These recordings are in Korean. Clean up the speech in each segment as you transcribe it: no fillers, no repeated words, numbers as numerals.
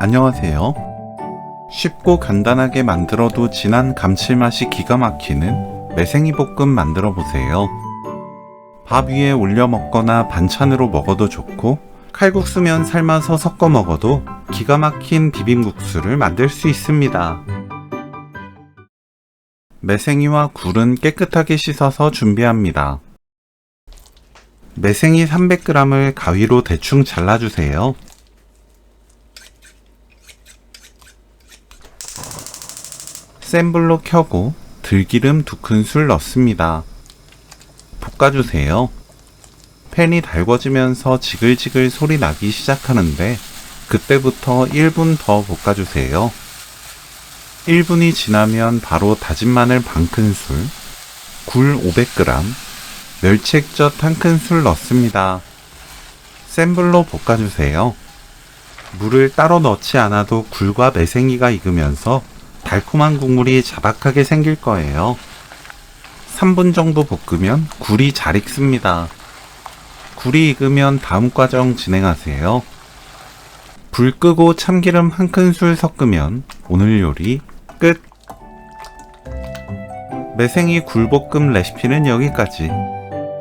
안녕하세요. 쉽고 간단하게 만들어도 진한 감칠맛이 기가 막히는 매생이 볶음 만들어 보세요. 밥 위에 올려 먹거나 반찬으로 먹어도 좋고, 칼국수면 삶아서 섞어 먹어도 기가 막힌 비빔국수를 만들 수 있습니다. 매생이와 굴은 깨끗하게 씻어서 준비합니다. 매생이 300g을 가위로 대충 잘라주세요. 센 불로 켜고 들기름 2큰술 넣습니다. 볶아주세요. 팬이 달궈지면서 지글지글 소리 나기 시작하는데 그때부터 1분 더 볶아주세요. 1분이 지나면 바로 다진 마늘 반큰술, 굴 500g, 멸치액젓 1큰술 넣습니다. 센 불로 볶아주세요. 물을 따로 넣지 않아도 굴과 매생이가 익으면서 달콤한 국물이 자박하게 생길 거예요. 3분 정도 볶으면 굴이 잘 익습니다. 굴이 익으면 다음 과정 진행하세요. 불 끄고 참기름 1큰술 섞으면 오늘 요리 끝! 매생이 굴볶음 레시피는 여기까지.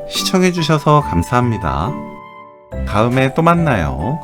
시청해주셔서 감사합니다. 다음에 또 만나요.